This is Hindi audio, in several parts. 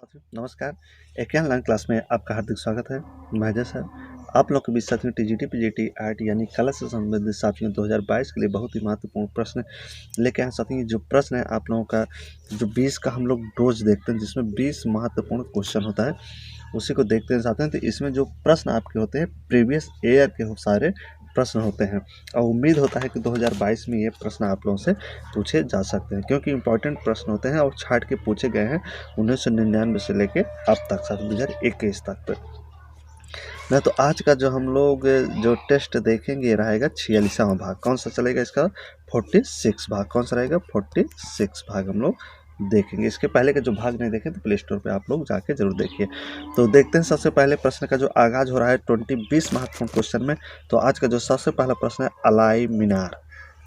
साथियों नमस्कार। एक्यान लर्न क्लास में आपका हार्दिक स्वागत है। मैं अजय सर आप लोग के बीच साथियों टीजीटी पीजीटी आर्ट यानी कला से संबंधित साथियों 2022 के लिए बहुत ही महत्वपूर्ण प्रश्न लेके आए साथियों। जो प्रश्न है आप लोगों का जो 20 का हम लोग रोज देखते हैं जिसमें 20 महत्वपूर्ण क्वेश्चन होता है उसी को देखते हैं साथियों। तो इसमें जो प्रश्न आपके होते हैं प्रीवियस ईयर के सारे प्रश्न होते हैं और उम्मीद होता है कि 2022 में ये प्रश्न आप लोगों से पूछे जा सकते हैं क्योंकि इंपॉर्टेंट प्रश्न होते हैं और छाट के पूछे गए हैं 1999 से लेके अब तक 2021 तक ना। तो आज का जो हम लोग जो टेस्ट देखेंगे रहेगा 46वां भाग। कौन सा चलेगा इसका 46 भाग। कौन सा रहेगा 46 भाग हम लोग देखेंगे। इसके पहले के जो भाग नहीं देखे तो प्ले स्टोर पे आप लोग जाके जरूर देखिए। तो देखते हैं सबसे पहले प्रश्न का जो आगाज हो रहा है 20 महत्वपूर्ण क्वेश्चन में। तो आज का जो सबसे पहला प्रश्न है अलाई मीनार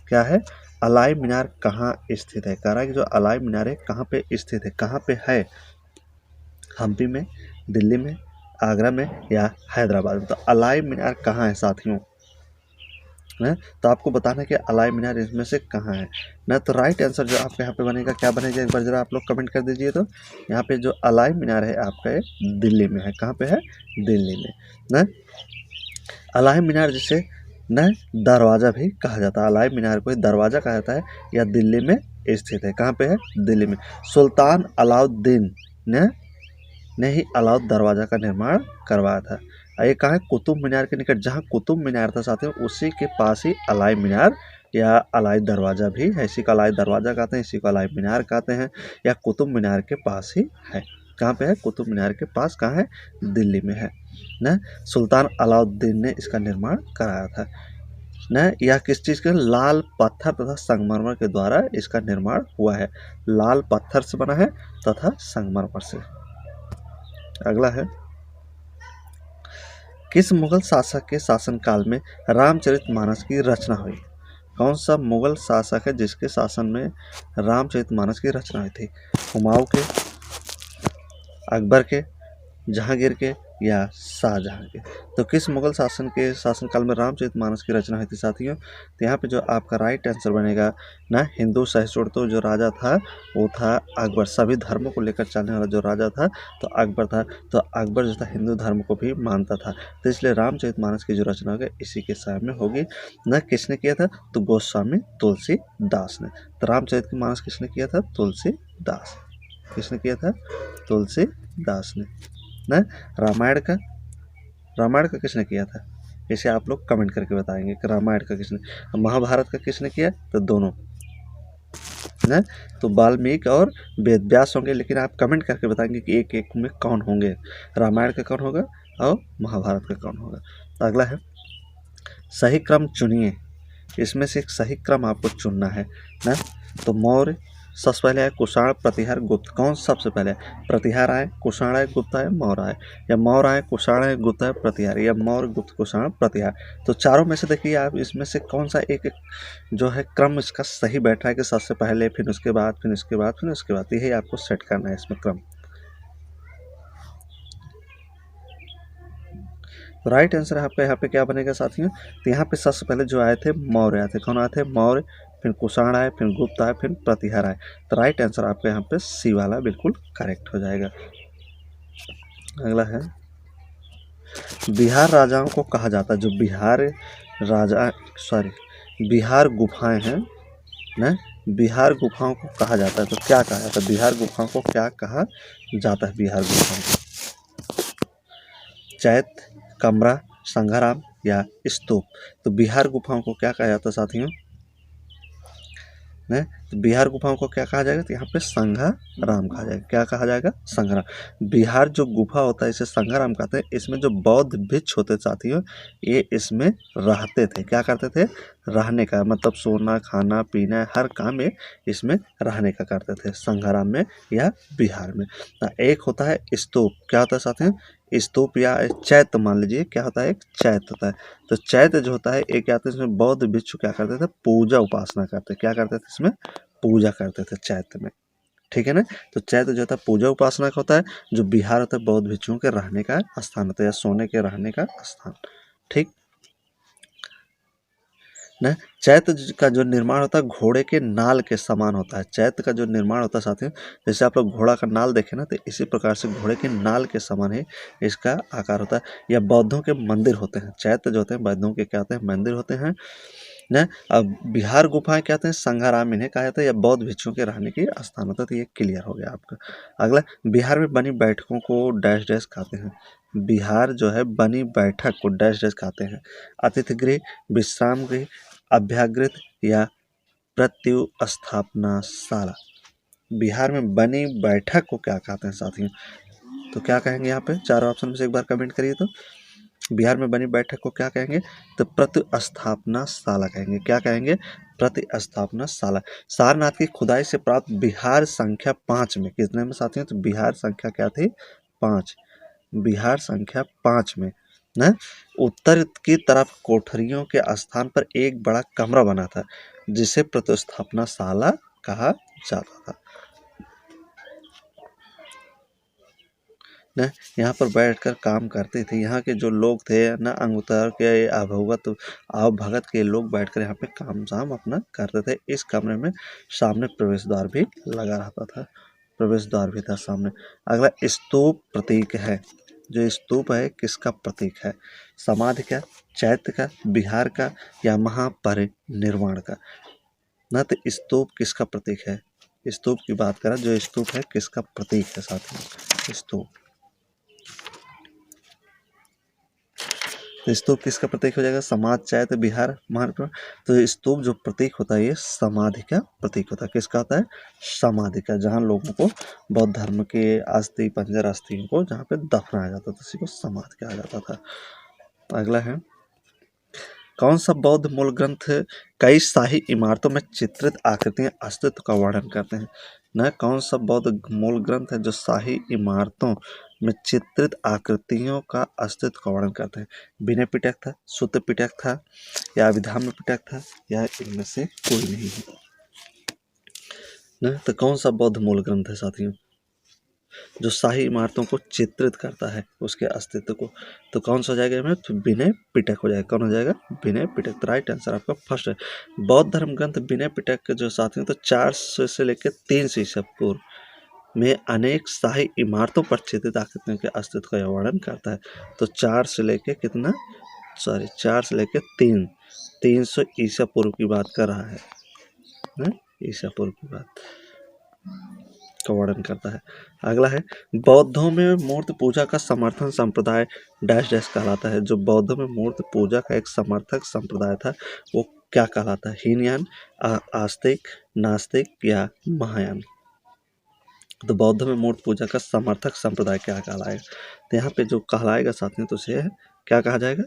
क्या है। अलाई मीनार कहाँ स्थित है। कह रहा है कि जो अलाई मीनार है कहाँ पे स्थित है। कहाँ पे है हम्पी में, दिल्ली में, आगरा में या हैदराबाद में। तो अलाई मीनार कहाँ है साथियों ना। तो आपको बताना है कि अलाई मीनार इसमें से कहाँ है ना। तो राइट आंसर जो आपके यहाँ पे बनेगा क्या बनेगा एक बार जरा आप लोग कमेंट कर दीजिए। तो यहाँ पे जो अलाई मीनार है आपका ये दिल्ली में है। कहाँ पे है दिल्ली में ना। अलाई मीनार जिसे न दरवाज़ा भी कहा जाता है। अलाई मीनार को दरवाज़ा कहा जाता है या दिल्ली में स्थित है। कहाँ पे है दिल्ली में। सुल्तान अलाउद्दीन ने ही अलाउद्दीन दरवाज़ा का निर्माण करवाया था। ये कहाँ है कुतुब मीनार के निकट। जहाँ कुतुब मीनार था साथियों उसी के पास ही अलाई मीनार या अलाई दरवाज़ा भी है। इसी को अलाई दरवाज़ा कहते हैं, इसी को अलाई मीनार कहते हैं या कुतुब मीनार के पास ही है। कहाँ पे है कुतुब मीनार के पास। कहाँ है दिल्ली में है ना। सुल्तान अलाउद्दीन ने इसका निर्माण कराया था न। यह किस चीज़ के लाल पत्थर तथा संगमरमर के द्वारा इसका निर्माण हुआ है। लाल पत्थर से बना है तथा संगमरमर से। अगला है किस मुगल शासक के शासनकाल में रामचरितमानस की रचना हुई। कौन सा मुगल शासक है जिसके शासन में रामचरितमानस की रचना हुई थी। हुमायूं के, अकबर के, जहांगीर के या शाहजहां के। तो किस मुगल शासन के शासनकाल में रामचरितमानस की रचना हुई थी साथियों। तो यहाँ पे जो आपका राइट आंसर बनेगा ना हिंदू सहिष्णुता तो जो राजा था वो था अकबर। सभी धर्मों को लेकर चलने वाला जो राजा था तो अकबर था। तो अकबर जो था हिंदू धर्म को भी मानता था तो इसलिए रामचरितमानस की जो रचना होगी इसी के समय में होगी न। किसने किया था तो गोस्वामी तुलसीदास ने। तो रामचरितमानस किसने किया था तुलसीदास। किसने किया था तुलसीदास ने ना। रामायण का किसने किया था इसे आप लोग कमेंट करके बताएंगे कि रामायण का किसने। महाभारत का किसने किया तो दोनों ना। तो वाल्मीकि और वेद व्यास होंगे लेकिन आप कमेंट करके बताएंगे कि एक एक में कौन होंगे। रामायण का कौन होगा और महाभारत का कौन होगा। तो अगला है सही क्रम चुनिए। इसमें से एक सही क्रम आपको चुनना है ना। तो मौर्य सबसे पहले आए, कुषाण, प्रतिहार, गुप्त। कौन सबसे पहले प्रतिहार आए, कुषाण आए, गुप्त आए, मौर्य आए। या मौर्य आए, कुषाण आए, गुप्त आए, प्रतिहार। या मौर्य, गुप्त, कुषाण, प्रतिहार। तो चारों में से देखिए आप इसमें से कौन सा एक जो है क्रम इसका सही बैठा है कि सबसे पहले फिर उसके बाद फिर उसके बाद फिर उसके बाद। यही आपको सेट करना है इसमें क्रम। राइट आंसर आपका यहाँ पे क्या बनेगा साथियों। तो यहाँ पे सबसे पहले जो आए थे मौर्य आए थे। कौन आए थे मौर्य, फिर कुषाण आए, फिर गुप्त आए, फिर प्रतिहार आए। तो राइट आंसर आपका यहाँ पे सी वाला बिल्कुल करेक्ट हो जाएगा। अगला है बिहार राजाओं को कहा जाता है। जो बिहार गुफाएं हैं ना, बिहार गुफाओं को कहा जाता है। तो क्या कहा जाता है बिहार गुफाओं को क्या कहा जाता है। बिहार गुफाओं को चैत, कमरा, संघाराम या स्तूप। तो बिहार गुफाओं को क्या कहा जाता है साथियों ने। तो बिहार गुफाओं को क्या कहा जाएगा तो यहाँ पे संघाराम कहा जाएगा। क्या कहा जाएगा संघाराम। बिहार जो गुफा होता है इसे संघाराम कहते हैं। इसमें जो बौद्ध भिक्षु होते साथियों ये इसमें रहते थे। क्या करते थे रहने का मतलब सोना खाना पीना हर काम में इसमें रहने का करते थे संघाराम में या बिहार में। एक होता है स्तूप। क्या होता है साथियों स्तूप या चैत्य मान लीजिए क्या होता है एक चैत्य होता है। तो चैत्य जो होता है एक क्या होता है इसमें बौद्ध भिक्षु क्या करते थे पूजा उपासना करते। क्या करते थे इसमें पूजा करते थे चैत्य में। ठीक है ना। तो चैत्य जो होता है पूजा उपासना का होता है। जो बिहार होता है बौद्ध भिक्षुओं के रहने का स्थान होता है या सोने के रहने का स्थान। ठीक। न चैत्य का जो निर्माण होता है घोड़े के नाल के समान होता है। चैत्य का जो निर्माण होता है साथियों, जैसे आप लोग घोड़ा का नाल देखें ना, तो इसी प्रकार से घोड़े के नाल के समान ही इसका आकार होता है। या बौद्धों के मंदिर होते हैं, चैत्य जो होते हैं बौद्धों के क्या होते हैं, मंदिर होते हैं न। अब बिहार गुफाएं क्या होते हैं, संघाराम इन्हें कहा जाता है, या बौद्ध भिक्षुओं के रहने की स्थान होता है। तो ये क्लियर हो गया आपका। अगला, बिहार में बनी बैठकों को डैश डैश कहते हैं। बिहार जो है बनी बैठक को डैश डैश कहते हैं। अतिथि गृह, विश्राम गृह, अभ्यागृह या प्रत्युस्थापना शाला। बिहार में बनी बैठक को क्या कहते हैं साथियों, तो क्या कहेंगे यहाँ पे, चारों ऑप्शन में से एक बार कमेंट करिए। तो बिहार में बनी बैठक को क्या कहेंगे, तो प्रतिस्थापना शाला कहेंगे। क्या कहेंगे, प्रतिस्थापना शाला। सारनाथ की खुदाई से प्राप्त बिहार संख्या 5 में, कितने में साथियों, तो बिहार संख्या क्या थी, 5। बिहार संख्या 5 में न उत्तर की तरफ कोठरियों के स्थान पर एक बड़ा कमरा बना था, जिसे प्रतिस्थापना शाला कहा जाता था। न यहाँ पर बैठकर काम करते थे। यहाँ के जो लोग थे न, अंगूतर के आवभगत के लोग बैठकर यहाँ पे काम शाम अपना करते थे। इस कमरे में सामने प्रवेश द्वार भी लगा रहता था, प्रवेश द्वार भी था सामने। अगला, स्तूप प्रतीक है। जो स्तूप है किसका प्रतीक है, समाधि का, चैत्य का, बिहार का या महापरिनिर्वाण का। न तो स्तूप किसका प्रतीक है, स्तूप की बात करें, जो स्तूप है किसका प्रतीक है साथियों, स्तूप। तो स्तूप किसका प्रतीक हो जाएगा, समाज, चैत्य, बिहार, महापरिनिर्वाण। तो स्तूप जो प्रतीक होता है ये समाधि का प्रतीक होता है। किसका होता है, समाधि का, जहाँ लोगों को बौद्ध धर्म के अस्थि पंजर अस्थियों को जहाँ पे दफनाया जाता था, उसी को समाधि कहा जाता था। अगला है, कौन सा बौद्ध मूल ग्रंथ कई शाही इमारतों में चित्रित आकृतियां अस्तित्व का वर्णन करते हैं। न कौन सा बौद्ध मूल ग्रंथ है जो शाही इमारतों में चित्रित आकृतियों का अस्तित्व का वर्णन करते हैं। विनय पिटक था, सूत्र पिटक था या अभिधाम्य पिटक था, या इनमें से कोई नहीं है। न तो कौन सा बौद्ध मूल ग्रंथ है साथियों जो शाही इमारतों को चित्रित करता है उसके अस्तित्व को, तो कौन सा हो जाएगा इसमें, तो विनय पिटक हो जाएगा। कौन हो जाएगा, विनय पिटक। तो राइट आंसर आपका फर्स्ट है। बौद्ध धर्म ग्रंथ विनय पिटक के जो साथियों, तो 400 से लेकर 300 ईसा पूर्व में अनेक शाही इमारतों पर चित्रित आकृतियों के अस्तित्व का वर्णन करता है। तो 4 से लेकर कितना, 4 से लेकर 300 ईसा पूर्व की बात कर रहा है, ईसा पूर्व की बात का वर्णन करता है। अगला है, बौद्धों में मूर्ति पूजा का समर्थन संप्रदाय डैश डैश कहलाता है। जो बौद्धों में मूर्ति पूजा का एक समर्थक संप्रदाय था वो क्या कहलाता है, हीनयान, आस्तिक, नास्तिक या महायान। तो बौद्धों में मूर्ति पूजा का समर्थक संप्रदाय क्या कहलाएगा, तो यहाँ पे जो कहलाएगा साथियों, तो उसे क्या कहा जाएगा,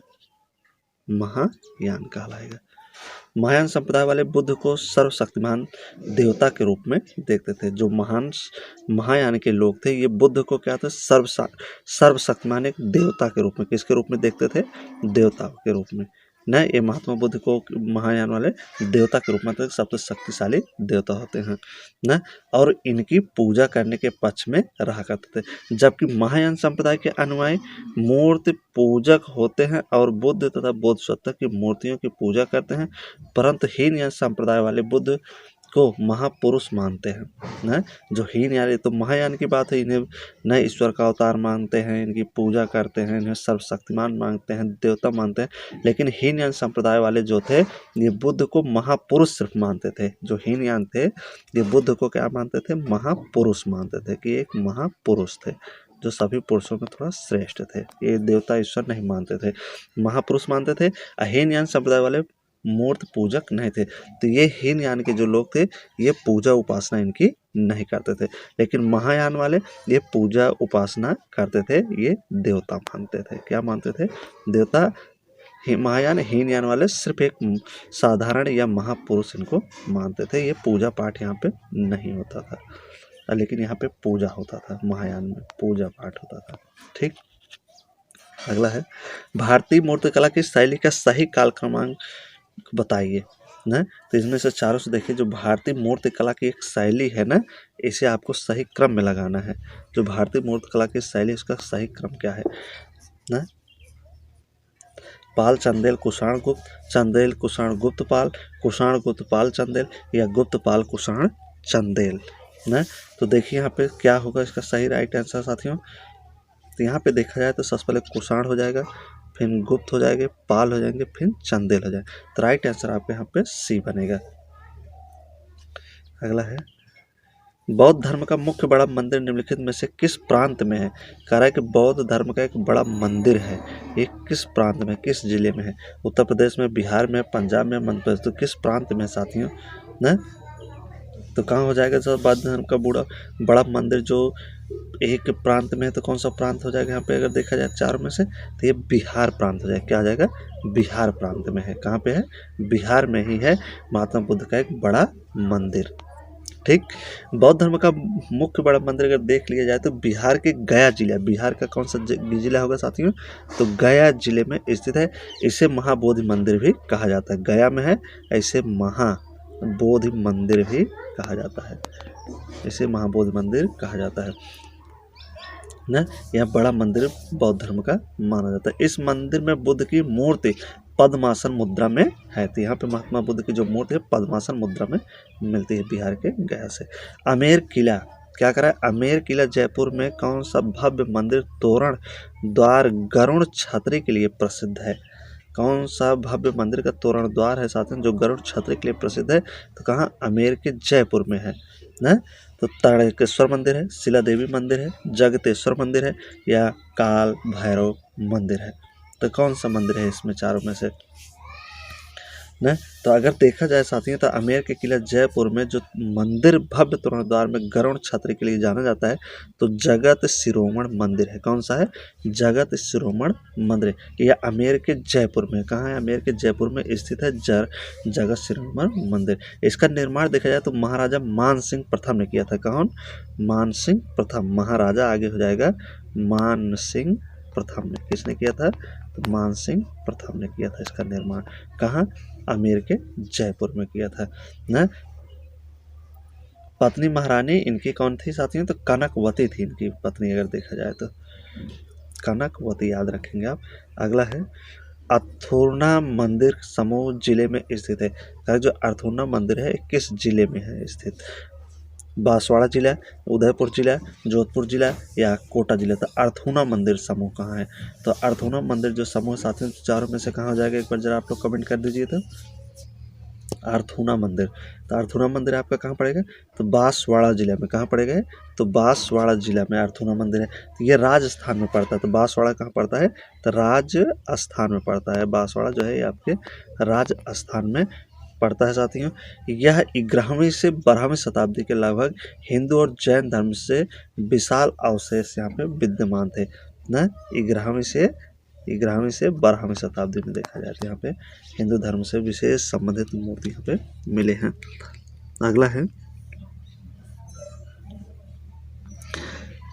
महायान कहलाएगा। महायान संप्रदाय वाले बुद्ध को सर्वशक्तिमान देवता के रूप में देखते थे। जो महान महायान के लोग थे ये बुद्ध को क्या थे, सर्वशक्तिमान एक देवता के रूप में, किसके रूप में देखते थे, देवता के रूप में। न ये महात्मा बुद्ध को महायान वाले देवता के रूप में, सबसे शक्तिशाली देवता होते हैं न, और इनकी पूजा करने के पक्ष में रहा करते थे। जबकि महायान संप्रदाय के अनुयायी मूर्ति पूजक होते हैं और बुद्ध तथा बोधिसत्व की मूर्तियों की पूजा करते हैं, परंतु हीनयान संप्रदाय वाले बुद्ध को महापुरुष मानते हैं न। जो हीनयान, तो महायान की बात है, इन्हें न ईश्वर का अवतार मानते हैं, इनकी पूजा करते हैं, इन्हें सर्वशक्तिमान मानते हैं, देवता मानते हैं। लेकिन हीनयान संप्रदाय वाले जो थे ये बुद्ध को महापुरुष सिर्फ मानते थे। जो हीनयान थे ये बुद्ध को क्या मानते थे, महापुरुष मानते थे, कि एक महापुरुष थे जो सभी पुरुषों में थोड़ा श्रेष्ठ थे। ये देवता ईश्वर नहीं मानते थे, महापुरुष मानते थे। हीनयान संप्रदाय वाले मूर्ति पूजक नहीं थे। तो ये हीनयान के जो लोग थे ये पूजा उपासना इनकी नहीं करते थे, लेकिन महायान वाले ये पूजा उपासना करते थे, ये देवता मानते थे। क्या मानते थे, देवता। महायान हीनयान वाले सिर्फ एक साधारण या महापुरुष इनको मानते थे। ये पूजा पाठ यहाँ पे नहीं होता था, लेकिन यहाँ पे पूजा होता था, महायान में पूजा पाठ होता था। ठीक। अगला है, भारतीय मूर्तिकला की शैली का सही काल क्रमांक बताइए ना। तो इसमें से चारों से देखिए, जो भारतीय मूर्तिकला की एक शैली है ना, इसे आपको सही क्रम में लगाना है। जो भारतीय मूर्तिकला की शैली उसका सही क्रम क्या है ना, पाल चंदेल कुषाण गुप्त, चंदेल कुषाण गुप्त पाल, कुषाण गुप्त पाल चंदेल या गुप्त पाल कुषाण चंदेल ना। तो देखिए यहाँ पे क्या होगा इसका सही राइट आंसर साथियों। तो यहाँ पे देखा जाए तो सबसे पहले कुषाण हो जाएगा, फिर गुप्त हो जाएंगे, पाल हो जाएंगे, फिर चंदेल हो जाएगा। तो राइट आंसर आपके यहाँ पे सी बनेगा। अगला है बौद्ध धर्म का मुख्य बड़ा मंदिर निम्नलिखित में से किस प्रांत में है। कह रहा है कि बौद्ध धर्म का एक बड़ा मंदिर है, ये किस प्रांत में, किस जिले में है। उत्तर प्रदेश में, बिहार में, पंजाब में, मध्य प्रदेश। तो किस प्रांत में साथियों ना। तो कहाँ हो जाएगा सर बौद्ध धर्म का बड़ा मंदिर जो एक प्रांत में है, तो कौन सा प्रांत हो जाएगा यहाँ पे अगर देखा जाए चारों में से, तो ये बिहार प्रांत हो जाएगा। क्या हो जाएगा, बिहार प्रांत में है। कहाँ पे है, बिहार में ही है महात्मा बुद्ध का एक बड़ा मंदिर। ठीक, बौद्ध धर्म का मुख्य बड़ा मंदिर अगर देख लिया जाए तो बिहार के गया जिला, बिहार का कौन सा जिला होगा साथियों, तो गया जिले में स्थित है। इसे महाबोधि मंदिर भी कहा जाता है, गया में है, ऐसे महाबोधि मंदिर भी कहा जाता है, इसे महाबोधि मंदिर कहा जाता है ना। यह बड़ा मंदिर बौद्ध धर्म का माना जाता है। इस मंदिर में बुद्ध की मूर्ति पद्मासन मुद्रा में है। तो यहाँ पे महात्मा बुद्ध की जो मूर्ति है पद्मासन मुद्रा में मिलती है बिहार के गया से। आमेर किला क्या करा है, आमेर किला जयपुर में कौन सा भव्य मंदिर तोरण द्वार गरुड़ छतरी के लिए प्रसिद्ध है। कौन सा भव्य मंदिर का तोरण द्वार है साथियों जो गरुड़ छतरी के लिए प्रसिद्ध है। तो कहाँ, आमेर के जयपुर में है ना। तो तारकेश्वर मंदिर है, शिला देवी मंदिर है, जगतेश्वर मंदिर है या काल भैरव मंदिर है। तो कौन सा मंदिर है इसमें चारों में से ना। तो अगर देखा जाए साथियों तो आमेर के किला जयपुर में जो मंदिर भव्य तोरण द्वार में गरुड़ छतरी के लिए जाना जाता है तो जगत शिरोमण मंदिर है। कौन सा है, जगत शिरोमण मंदिर। यह आमेर के जयपुर में, कहाँ है, आमेर के जयपुर में स्थित है जगत शिरोमण मंदिर। इसका निर्माण देखा जाए तो महाराजा मान सिंह प्रथम ने किया था। कौन, मान सिंह प्रथम, महाराजा आगे हो जाएगा मान सिंह प्रथम ने। किसने किया था, तो मान सिंह प्रथम ने किया था इसका निर्माण। कहाँ, आमेर के जयपुर में किया था ना। पत्नी महारानी इनकी कौन थी साथियों, तो कनकवती थी इनकी पत्नी अगर देखा जाए तो, कनकवती याद रखेंगे आप। अगला है अर्थूना मंदिर समूह जिले में स्थित है। जो अर्थूना मंदिर है किस जिले में है स्थित, बांसवाड़ा जिला, उदयपुर जिला, जोधपुर जिला या कोटा जिला। तो अर्थूना मंदिर समूह कहाँ है, तो अर्थूना मंदिर जो समूह साथियों चारों में से कहाँ हो जाएगा, एक बार जरा आप लोग कमेंट कर दीजिए। तो अर्थूना मंदिर, तो अर्थूना मंदिर आपका कहाँ पड़ेगा, तो बांसवाड़ा जिला में। कहाँ पड़ेगा, तो बांसवाड़ा जिला में अर्थूना मंदिर है। तो ये राजस्थान में पड़ता है। तो बांसवाड़ा कहाँ पड़ता है, तो राजस्थान में पड़ता है। बांसवाड़ा जो है ये आपके राजस्थान में पड़ता है साथियों। यह 11वीं से 12वीं शताब्दी के लगभग हिंदू और जैन धर्म से विशाल अवशेष यहाँ पे विद्यमान थे ना। 11वीं से 12वीं शताब्दी में देखा जाए तो यहाँ पे हिंदू धर्म से विशेष संबंधित मूर्ति यहाँ पे मिले हैं। अगला है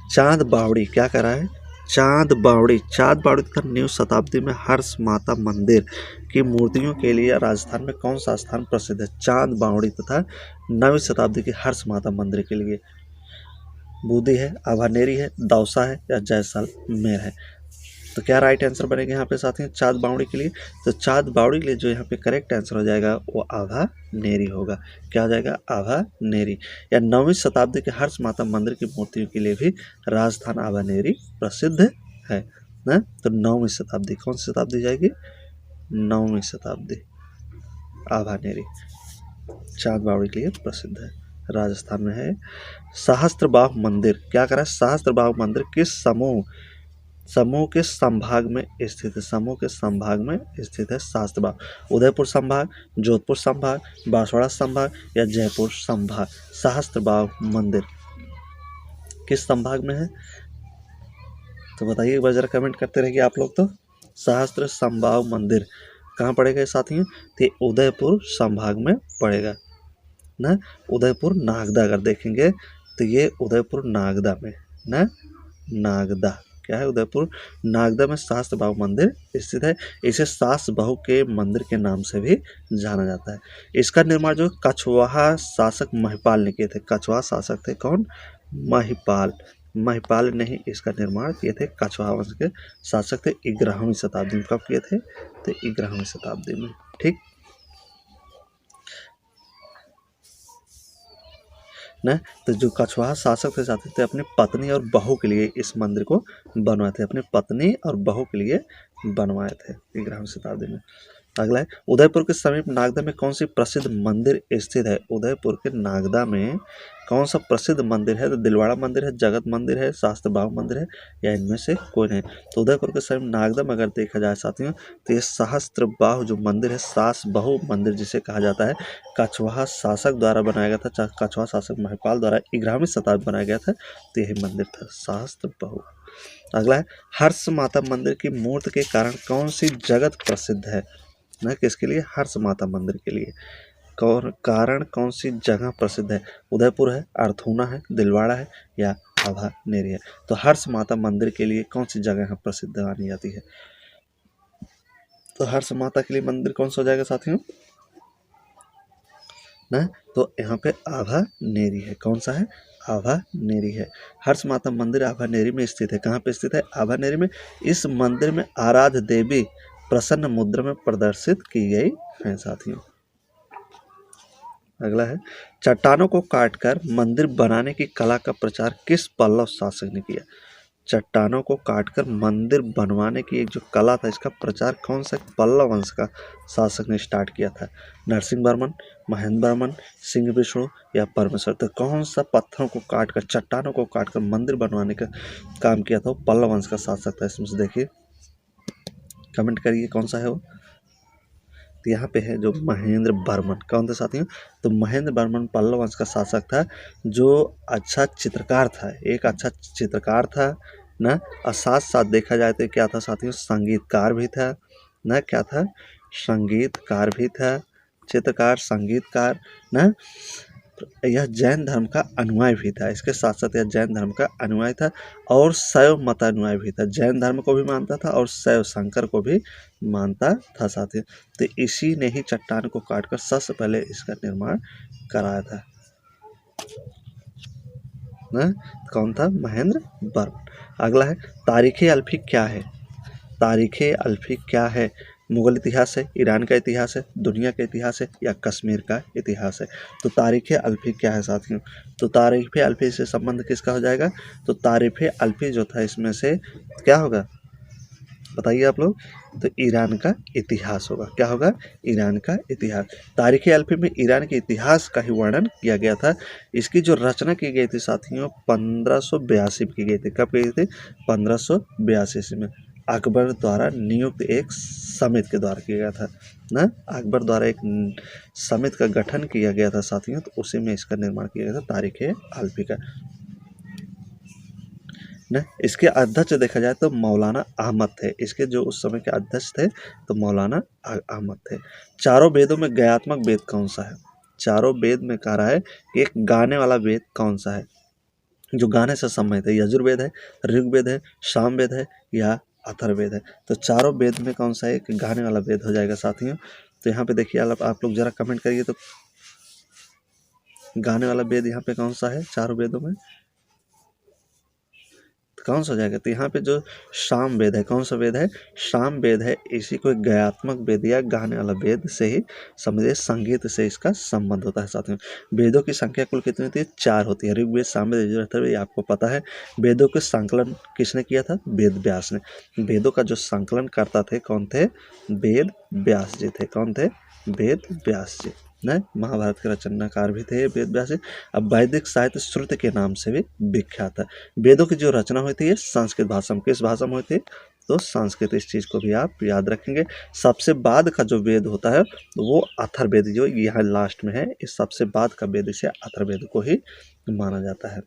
चांद बावड़ी, क्या कह रहा है, चांद बावड़ी तथा न्यू शताब्दी में हर्ष माता मंदिर की मूर्तियों के लिए राजस्थान में कौन सा स्थान प्रसिद्ध है। चांद बावड़ी तथा नवीं शताब्दी की हर्ष माता मंदिर के लिए बूंदी है, आभानेरी है, दौसा है या जैसलमेर है। तो क्या राइट आंसर बनेगा यहाँ पे साथियों चांद बावड़ी के लिए, तो चांद बावड़ी के लिए जो यहाँ पे करेक्ट आंसर हो जाएगा वो आभानेरी होगा। क्या हो जाएगा, आभानेरी। या 9वीं शताब्दी के हर्ष माता मंदिर की मूर्तियों के लिए भी राजस्थान आभानेरी प्रसिद्ध है ना। तो 9वीं शताब्दी, कौन सी शताब्दी जाएगी, 9वीं शताब्दी, आभानेरी चांद बावड़ी के लिए प्रसिद्ध है, राजस्थान में है। सहस्त्रबाहु मंदिर, क्या करा है, सहस्त्रबाहु मंदिर किस समूह के संभाग में स्थित है, समूह के संभाग में स्थित है सहस्त्रबाहु। उदयपुर संभाग, जोधपुर संभाग, बांसवाड़ा संभाग या जयपुर संभाग। सहस्त्रबाहु मंदिर किस संभाग में है, तो बताइए एक बार जरा कमेंट करते रहिए आप लोग। तो सहस्त्र संभाग मंदिर कहाँ पड़ेगा साथियों, तो उदयपुर संभाग में पड़ेगा ना। उदयपुर नागदा अगर देखेंगे तो ये उदयपुर नागदा में ना, नागदा क्या है, उदयपुर नागदा में सहस्त्रबाहु मंदिर स्थित है। इसे सहस्त्रबाहु के मंदिर के नाम से भी जाना जाता है। इसका निर्माण जो कछवाहा शासक महिपाल ने किए थे। कछवाहा शासक थे कौन, महिपाल महिपाल ने ही इसका निर्माण किए थे। कछवाहा वंश के शासक थे 11वीं शताब्दी में। कब किए थे? तो 11वीं शताब्दी में। ठीक न, तो जो कछवाहा शासक थे चाहते थे अपनी पत्नी और बहू के लिए इस मंदिर को बनवाए थे, अपनी पत्नी और बहू के लिए बनवाए थे 11वीं शताब्दी में। अगला है, उदयपुर के समीप नागदा में कौन सी प्रसिद्ध मंदिर स्थित है? उदयपुर के नागदा में कौन सा प्रसिद्ध मंदिर है? तो दिलवाड़ा मंदिर है, जगत मंदिर है, शास्त्र बाहु मंदिर है, या इनमें से कोई नहीं। तो उदयपुर के समीप नागदा में अगर देखा जाए साथियों तो ये सहस्त्र बाहु जो मंदिर है, सास बहु मंदिर जिसे कहा जाता है, कछवाहा शासक द्वारा बनाया गया था। कछवाहा शासक महिपाल द्वारा 11वीं शताब्दी बनाया गया था। तो यही मंदिर था सहस्त्र बहु। अगला है, हर्ष माता मंदिर की मूर्ति के कारण कौन सी जगत प्रसिद्ध है? न किसके लिए? हर्ष माता मंदिर के लिए। कारण कौन सी जगह प्रसिद्ध है? उदयपुर है, अर्थूना है, दिलवाड़ा है, या आभानेरी है। तो हर्ष माता मंदिर के लिए कौन सी जगह यहाँ प्रसिद्ध मानी जाती है? तो हर्ष माता के लिए मंदिर कौन सा हो जाएगा साथियों? न, तो यहाँ पे आभानेरी है। कौन सा है? आभानेरी है। हर्ष माता मंदिर आभानेरी में स्थित है। कहाँ पे स्थित है? आभानेरी में। इस मंदिर में आराध्य देवी प्रसन्न मुद्रा में प्रदर्शित की गई है साथियों। अगला है, चट्टानों को काटकर मंदिर बनाने की कला का प्रचार किस पल्लव शासक ने किया? चट्टानों को काटकर मंदिर बनवाने की एक जो कला था, इसका प्रचार कौन सा पल्लव वंश का शासक ने स्टार्ट किया था? नरसिंह वर्मन, महेंद्र वर्मन, सिंह विष्णु, या परमेश्वर। तो कौन सा पत्थरों को काटकर, चट्टानों को काटकर मंदिर बनवाने का काम किया था? वो पल्लव वंश का शासक था। इसमें से देखिए, कमेंट करिए कौन सा है वो। तो यहाँ पे है जो महेंद्र वर्मन। कौन थे साथियों? तो महेंद्र वर्मन पल्लव वंश का शासक था, जो अच्छा चित्रकार था, एक अच्छा चित्रकार था ना, और साथ साथ देखा जाए तो क्या था साथियों? संगीतकार भी था ना। क्या था? संगीतकार भी था, चित्रकार, संगीतकार ना। यह जैन धर्म का अनुयायी भी था। इसके साथ साथ यह जैन धर्म का अनुयायी था और शैव मतानुयायी भी था। जैन धर्म को भी मानता था और शैव शंकर को भी मानता था साथियों। तो इसी ने ही चट्टान को काटकर सबसे पहले इसका निर्माण कराया था ना। कौन था? महेंद्र वर्मन। अगला है, तारीख अल्फी क्या है? तारीख अल्फी क्या है? मुगल इतिहास है, ईरान का इतिहास है, दुनिया का इतिहास है, या कश्मीर का इतिहास है? तो तारीख अल्फी क्या है साथियों? तो तारीख अल्फी से संबंध किसका हो जाएगा? तो तारीख अल्फी जो था इसमें से क्या होगा बताइए आप लोग? तो ईरान का इतिहास होगा। क्या होगा? ईरान का इतिहास। तारीख अल्फी में ईरान के इतिहास का ही वर्णन किया गया था। इसकी जो रचना की गई थी साथियों 1582 में की गई थी। कब की गई थी? 1582 में अकबर द्वारा नियुक्त एक समिति के द्वारा किया गया था ना। अकबर द्वारा एक समिति का गठन किया गया था साथियों, तो उसी में इसका निर्माण किया गया था तारीख अल्फी का ना। इसके अध्यक्ष देखा जाए तो मौलाना अहमद थे। इसके जो उस समय के अध्यक्ष थे तो मौलाना अहमद थे। चारों वेदों में गयात्मक वेद कौन सा है? चारों वेद में कह रहा है कि एक गाने वाला वेद कौन सा है जो गाने से संबंधित है? यजुर्वेद है, ऋग्वेद है, सामवेद है, या अथर्ववेद है? तो चारों वेद में कौन सा एक गाने वाला वेद हो जाएगा साथियों? तो यहाँ पे देखिए आप लोग जरा कमेंट करिए तो गाने वाला वेद यहाँ पे कौन सा है चारों वेदों में? कौन सा हो जाएगा? तो यहाँ पे जो साम वेद है, कौन सा वेद है? साम वेद है। इसी को एक गयात्मक वेद या गाने वाला वेद से ही समझिए, संगीत से इसका संबंध होता है साथियों। वेदों की संख्या कुल कितनी होती है? 4 होती है। ऋग्वेद, सामवेद, यजुर्वेद, अथर्ववेद, आपको पता है। वेदों के संकलन किसने किया था? वेद व्यास ने। वेदों का जो संकलन करता थे कौन थे? वेद व्यास जी थे। कौन थे? वेद व्यास जी न। महाभारत के रचनाकार भी थे वेद व्यास जी। अब वैदिक साहित्य श्रुति के नाम से भी विख्यात है। वेदों की जो रचना हुई थी ये संस्कृत भाषा में। किस भाषा में हुई थी? तो संस्कृत। इस चीज़ को भी आप याद रखेंगे। सबसे बाद का जो वेद होता है वो अथर्ववेद जो यहाँ लास्ट में है, इस सबसे बाद का वेद इसे अथर्ववेद को ही माना जाता है।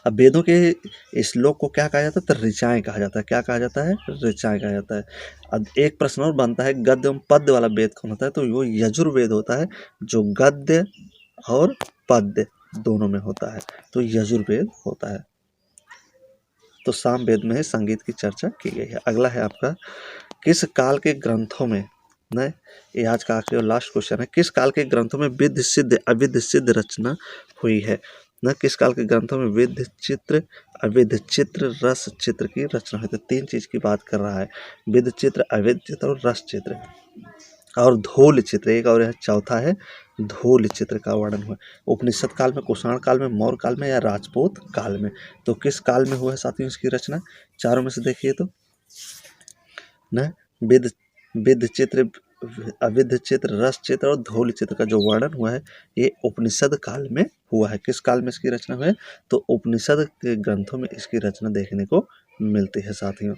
अब वेदों के श्लोक को क्या कहा जाता है? तो ऋचाएँ कहा जाता है। क्या कहा जाता है? ऋचाएँ कहा जाता है। अब एक प्रश्न और बनता है, गद्य एवं पद्य वाला वेद कौन होता है? तो वो यजुर्वेद होता है, जो गद्य और पद्य दोनों में होता है, तो यजुर्वेद होता है। तो सामवेद में संगीत की चर्चा की गई है। अगला है आपका, किस काल के ग्रंथों में न, ये आज का आखिरी और लास्ट क्वेश्चन है, किस काल के ग्रंथों में विधि सिद्ध अविधि सिद्ध रचना हुई है? न किस काल के ग्रंथों में विध चित्र, अविध चित्र, रस चित्र की रचना हुई। तो 3 चीज़ की बात कर रहा है, विध चित्र, अविध चित्र और रस चित्र। और धूल चित्र एक और है, चौथा है धूल चित्र का वर्णन हुआ। उपनिषद काल में, कुषाण काल में, मौर्य काल में या राजपूत काल में। तो किस काल में हुआ है साथियों इसकी रचना? चारों में से देखिए तो न विध विध चित्र, अविध चित्र, रस चित्र और धूल चित्र का जो वर्णन हुआ है ये उपनिषद काल में हुआ है। किस काल में इसकी रचना हुई है? तो उपनिषद के ग्रंथों में इसकी रचना देखने को मिलती है साथियों।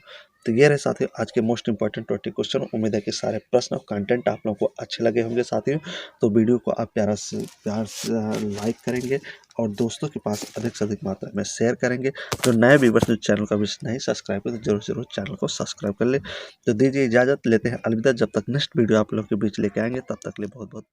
तो ये रहे साथियों आज के मोस्ट इंपॉर्टेंट 20 क्वेश्चन। उम्मीद है कि सारे प्रश्न और कंटेंट आप लोगों को अच्छे लगे होंगे साथियों। तो वीडियो को आप प्यार से लाइक करेंगे और दोस्तों के पास अधिक से अधिक मात्रा में शेयर करेंगे। जो नए व्यूवर्स जो चैनल का भी नहीं सब्सक्राइब करें तो जरूर चैनल को सब्सक्राइब कर ले। तो दीजिए इजाज़त, लेते हैं अलविदा। जब तक नेक्स्ट वीडियो आप लोग के बीच लेके आएंगे तब तक के लिए बहुत बहुत